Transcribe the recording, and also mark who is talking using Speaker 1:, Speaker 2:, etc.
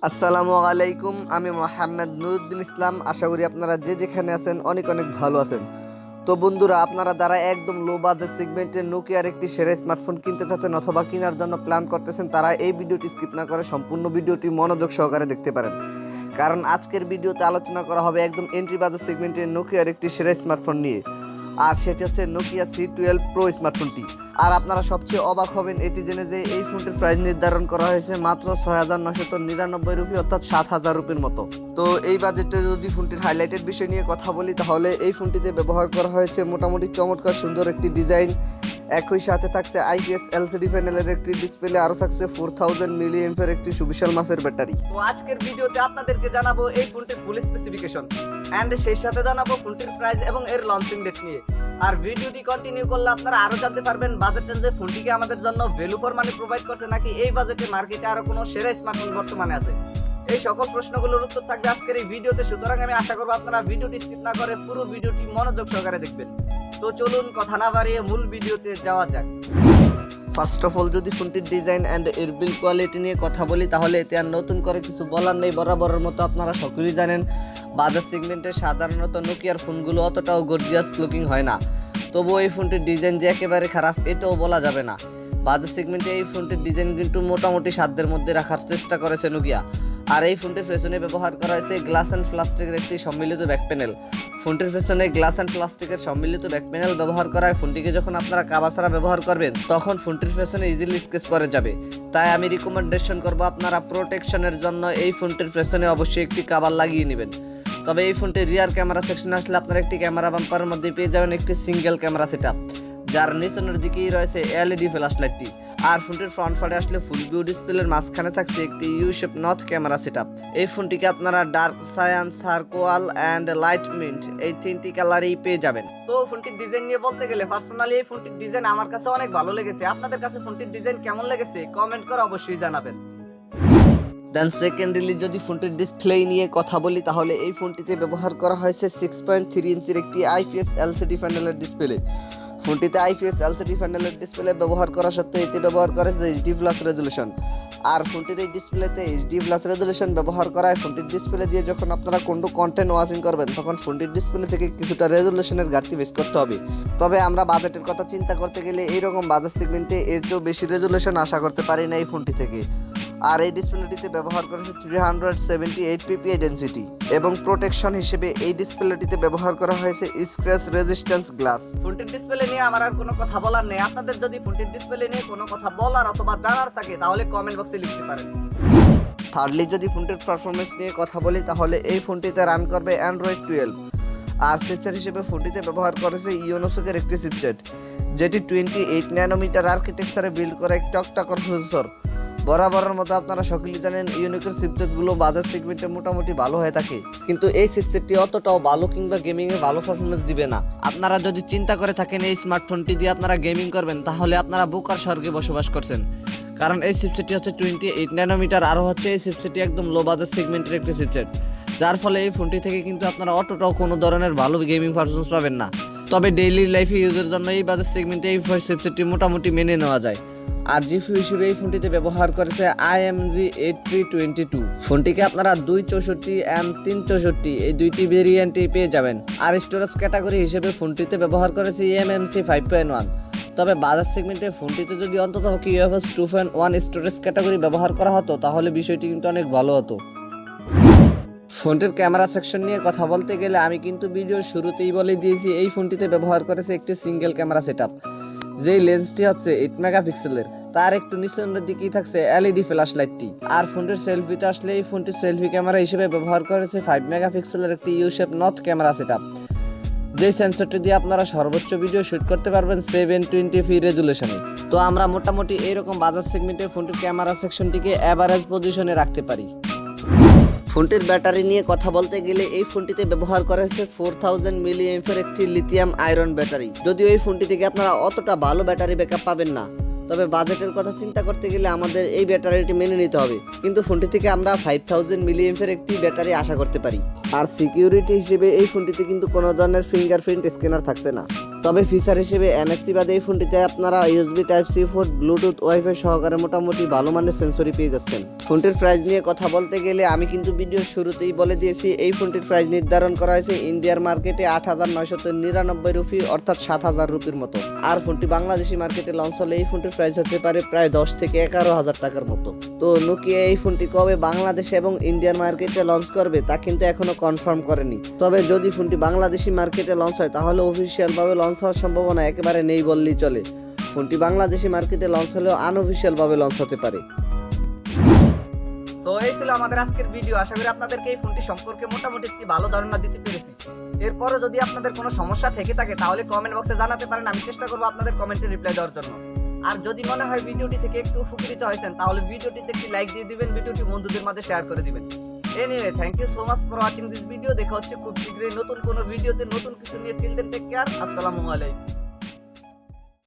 Speaker 1: আসসালামু আলাইকুম, আমি মোহাম্মদ নুরুদ্দিন ইসলাম। আশা করি আপনারা যে যেখানে আছেন অনেক অনেক ভালো আছেন। তো বন্ধুরা, আপনারা যারা একদম লো বাজেট সেগমেন্টের নোকিয়ার একটি সেরা স্মার্টফোন কিনতে চাচ্ছেন অথবা কেনার জন্য প্ল্যান করতেছেন, তারা এই ভিডিওটি স্কিপ না করে সম্পূর্ণ ভিডিওটি মনোযোগ সহকারে দেখতে পারেন। কারণ আজকের ভিডিওতে আলোচনা করা হবে একদম এন্ট্রি বাজেট সেগমেন্টের নোকিয়ার একটি সেরা স্মার্টফোন নিয়ে, আর সেটি হচ্ছে নোকিয়া C12 প্রো স্মার্টফোনটি। আর আপনারা সবচেয়ে অবাক হবেন এটি জেনে যে এই ফোনটির প্রাইস নির্ধারণ করা হয়েছে মাত্র ৬,৯৯৯ রুপি, অর্থাৎ ৭,০০০ রুপির মতো। তো এই বাজেটে যদি ফোনটির হাইলাইটেড বিষয় নিয়ে কথা বলি, তাহলে এই ফোনটিতে ব্যবহার করা হয়েছে মোটামুটি চমৎকার সুন্দর একটি ডিজাইন। একই সাথে থাকছে IPS LCD প্যানেলের একটি ডিসপ্লে, আরও থাকছে 4000 মিলিঅ্যাম্পের একটি সুবিশাল মাপের ব্যাটারি। তো আজকের ভিডিওতে আপনাদেরকে জানাবো এই ফোনটির ফুল স্পেসিফিকেশন এন্ড সেই সাথে জানাবো ফোনটির প্রাইস এবং এর লঞ্চিং ডেট নিয়ে। আর ভিডিওটি কন্টিনিউ করলে আপনারা আরো জানতে পারবেন বাজেট রেঞ্জে ফোনটিকে আমাদের জন্য ভ্যালু ফর মানি প্রোভাইড করছে নাকি এই বাজেটে মার্কেটে আরো কোনো সেরা স্মার্টফোন বর্তমানে আছে। এই সকল প্রশ্নগুলোর উত্তর থাকবে আজকের এই ভিডিওতে, সুতরাং আমি আশা করব আপনারা ভিডিওটি স্কিপ না করে পুরো ভিডিওটি মনোযোগ সহকারে দেখবেন। তো চলুন কথা না বাড়িয়ে মূল ভিডিওতে যাওয়া যাক। ফার্স্ট অফ অল, যদি ফোনটির ডিজাইন অ্যান্ড এর বিল্ড কোয়ালিটি নিয়ে কথা বলি, তাহলে এতে আর নতুন করে কিছু বলার নেই। বরাবরের মতো আপনারা সকলেই জানেন বাজার সেগমেন্টে সাধারণত নোকিয়ার ফোনগুলো অতটাও গর্জিয়াস লুকিং হয় না। তবুও এই ফোনটির ডিজাইন যে একেবারে খারাপ এটাও বলা যাবে না। বাজার সেগমেন্টে এই ফোনটির ডিজাইন কিন্তু মোটামুটি সাধ্যের মধ্যে রাখার চেষ্টা করেছে নোকিয়া। আর এই ফোনটির পেছনে ব্যবহার করা হয়েছে গ্লাস অ্যান্ড প্লাস্টিকের একটি সম্মিলিত ব্যাক প্যানেল। ফোনটির পেছনে গ্লাস অ্যান্ড প্লাস্টিকের সম্মিলিত ব্যাক প্যানেল ব্যবহার করায় ফোনটিকে যখন আপনারা কাভার ছাড়া ব্যবহার করবেন, তখন ফোনটির পেছনে ইজিলি স্কেচ করে যাবে। তাই আমি রিকমেন্ডেশন করব আপনারা প্রোটেকশনের জন্য এই ফোনটির পেছনে অবশ্যই একটি কাভার লাগিয়ে নেবেন। তবে এই ফোনটির রিয়ার ক্যামেরা সেকশনে আসলে আপনারা একটি ক্যামেরা বাম্পারের মধ্যে পেয়ে যাবেন একটি সিঙ্গেল ক্যামেরা সেটআপ, যার নিচনের দিকেই রয়েছে LED ফ্ল্যাশ লাইটটি। আর ফোনটির ফ্রন্ট ফারে আসলে ফুল ভিউ ডিসপ্লের মাঝখানে থাকছে একটি ইউ শেপ নর্থ ক্যামেরা সেটআপ। এই ফোনটিকে আপনারা dark cyan, charcoal and light mint এই তিনটি কালারেই পেয়ে যাবেন। তো ফোনটির ডিজাইন নিয়ে বলতে গেলে পার্সোনালি এই ফোনটির ডিজাইন আমার কাছে অনেক ভালো লেগেছে। আপনাদের কাছে ফোনটির ডিজাইন কেমন লেগেছে কমেন্ট করে অবশ্যই জানাবেন। দেন সেকেন্ডলি যদি ফোনটির ডিসপ্লে নিয়ে কথা বলি, তাহলে এই ফোনটিতে ব্যবহার করা হয়েছে 6.3 ইঞ্চির একটি IPS LCD প্যানেলের ডিসপ্লে। ফোনটিতে IPS LCD প্যানেলের ডিসপ্লে ব্যবহার করা সত্ত্বেও এতে ব্যবহার করা হয়েছে HD+ রেজুলেশন। আর ফোনটির এই ডিসপ্লেতে HD+ রেজুলেশন ব্যবহার করায় ফোনটির ডিসপ্লে দিয়ে যখন আপনারা কোনো কন্টেন্ট ওয়াচিং করবেন, তখন ফোনটির ডিসপ্লে থেকে কিছুটা রেজুলেশনের ঘাটতি বেশ করতে হবে। তবে আমরা বাজেটের কথা চিন্তা করতে গেলে এইরকম বাজেট সেগমেন্টে এর চেয়েও বেশি রেজুলেশন আশা করতে পারি না এই ফোনটি থেকে। আর এই ডিসপ্লেটিতে ব্যবহার করেছে 378 ppi ডেনসিটি এবং প্রোটেকশন হিসেবে এই ডিসপ্লেটিতে ব্যবহার করা হয়েছে স্ক্র্যাচ রেজিস্ট্যান্স গ্লাস। ফোনটির ডিসপ্লে নিয়ে আমার আর কোনো কথা বলার নেই। আপনাদের যদি ফোনটির ডিসপ্লে নিয়ে কোনো কথা বলার অথবা জানার থাকে তাহলে কমেন্ট বক্সে লিখতে পারেন। থার্ডলি যদি ফোনটির পারফরমেন্স নিয়ে কথা বলি, তাহলে এই ফোনটিতে রান করবে Android 12। আর চিপসেট হিসেবে ফোনটিতে ব্যবহার করেছে ইউনোসকের একটি চিপসেট, যেটি 28 ন্যানোমিটার আর্কিটেকচারে বিল্ড করা একটি অক্টাকোর প্রসেসর। বরাবরের মতো আপনারা সকলেই জানেন ইউনিকের চিপসেটগুলো বাজার সেগমেন্টে মোটামুটি ভালো হয়ে থাকে, কিন্তু এই চিপসেটটি অতটাও ভালো কিংবা গেমিংয়ে ভালো পারফরমেন্স দিবে না। আপনারা যদি চিন্তা করে থাকেন এই স্মার্টফোনটি দিয়ে আপনারা গেমিং করবেন, তাহলে আপনারা বোকার স্বর্গে বসবাস করছেন। কারণ এই চিপসেটটি হচ্ছে 28 ন্যানোমিটার, আরও হচ্ছে এই চিপসেটটি একদম লো বাজার সেগমেন্টের একটি চিপসেট, যার ফলে এই ফোনটি থেকে কিন্তু আপনারা অতটাও কোনো ধরনের ভালো গেমিং পারফরমেন্স পাবেন না। তবে ডেইলি লাইফে ইউজের জন্য এই বাজার সেগমেন্টে এই চিপসেটটি মোটামুটি মেনে নেওয়া যায়। আর জিপিইউ হিসেবে এই ফোনটিতে ব্যবহার করেছে AMD 8322। ফোনটিকে আপনারা 264 and 364 এই দুইটি ভেরিয়েন্টে পেয়ে যাবেন। আর স্টোরেজ ক্যাটাগরি হিসেবে ফোনটিতে ব্যবহার করেছে eMMC 5.1। তবে বাজার সেগমেন্টে ফোনটিতে যদি অন্তত UFS 2.1 স্টোরেজ ক্যাটাগরি ব্যবহার করা হতো, তাহলে বিষয়টি কিন্তু অনেক ভালো হতো। ফোনটির ক্যামেরা সেকশন নিয়ে কথা বলতে গেলে আমি কিন্তু ভিডিওর শুরুতেই বলে দিয়েছি এই ফোনটিতে ব্যবহার করেছে একটি সিঙ্গেল ক্যামেরা সেটআপ, যেই লেন্সটি হচ্ছে 8 মেগাপিক্সেলের। তার একটু নিচের দিকেই থাকছে LED ফ্ল্যাশ লাইটটি। আর ফোনটির সেলফিতে আসলে এই ফোনটির সেলফি ক্যামেরা হিসেবে ব্যবহার করেছে 5 মেগাপিক্সেলের একটি ইউ শেপ নর্থ ক্যামেরা সেটআপ, যেই সেন্সরটি দিয়ে আপনারা সর্বোচ্চ ভিডিও শুট করতে পারবেন 720p রেজুলেশনে। তো আমরা মোটামুটি এইরকম বাজার সেগমেন্টে ফোনটির ক্যামেরা সেকশনটিকে এভারেজ পজিশনে রাখতে পারি। ফোনটির ব্যাটারি নিয়ে কথা বলতে গেলে এই ফোনটিতে ব্যবহার করা হয়েছে 4000 মিলিঅ্যাম্পের একটি লিথিয়াম আয়রন ব্যাটারি। যদিও এই ফোনটি থেকে আপনারা অতটা ভালো ব্যাটারি ব্যাকআপ পাবেন না, তবে বাজেটের কথা চিন্তা করতে গেলে আমাদের এই ব্যাটারিটি মেনে নিতে হবে। কিন্তু ফোনটি থেকে আমরা 5000 মিলিঅ্যাম্পের একটি ব্যাটারি আশা করতে পারি। আর সিকিউরিটি হিসেবে এই ফোনটিতে কিন্তু কোনো ধরনের ফিঙ্গারপ্রিন্ট স্ক্যানার থাকছে না। তবে ফিচার হিসেবে এনএফসি বাদে এই ফোনটিতে আপনারা USB type C port, Bluetooth, WiFi সহকারে মোটামুটি ভালো মানের সেন্সরি পেয়ে যাচ্ছেন। ফোনটির প্রাইস নিয়ে কথা বলতে গেলে আমি কিন্তু ভিডিওর শুরুতেই বলে দিয়েছি, এই ফোনটির প্রাইস নির্ধারণ করা হয়েছে ইন্ডিয়ার মার্কেটে 8,999 রুপি অর্থাৎ 7,000 রুপির মতো। আর ফোনটি বাংলাদেশি মার্কেটে লঞ্চ হলে এই ফোনটির প্রাইস হতে পারে প্রায় 10 থেকে 11,000 টাকার মতো। তো নোকিয়া এই ফোনটি কবে বাংলাদেশ এবং ইন্ডিয়ান মার্কেটে লঞ্চ করবে তা কিন্তু এখনো কনফার্ম করেনি। তবে যদি ফোনটি বাংলাদেশি মার্কেটে লঞ্চ হয় তাহলে অফিসিয়াল ভাবে লঞ্চ হওয়ার সম্ভাবনা একেবারে নেই বললেই চলে। ফোনটি বাংলাদেশি মার্কেটে লঞ্চ হলেও আনঅফিসিয়াল ভাবে লঞ্চ হতে পারে। তো এই ছিল আমাদের আজকের ভিডিও। আশা করি আপনাদেরকে এই ফোনটি সম্পর্কে মোটামুটি একটি ভালো ধারণা দিতে পেরেছি। এরপরও যদি আপনাদের কোনো সমস্যা থেকে থাকে তাহলে কমেন্ট বক্সে জানাতে পারেন, আমি চেষ্টা করবো আপনাদের কমেন্টে রিপ্লাই দেওয়ার জন্য। আর যদি মনে হয় ভিডিওটি থেকে একটু উপকৃত হয়েছেন তাহলে ভিডিওটিতে একটি লাইক দিয়ে দিবেন, ভিডিওটি বন্ধুদের মাঝে শেয়ার করে দিবেন। Anyway, thank you so much for watching this video. দেখা হচ্ছে খুব শীঘ্রই নতুন কোনো ভিডিওতে নতুন কিছু নিয়ে। টিল দেন টেক কেয়ার, আসসালামু আলাইকুম।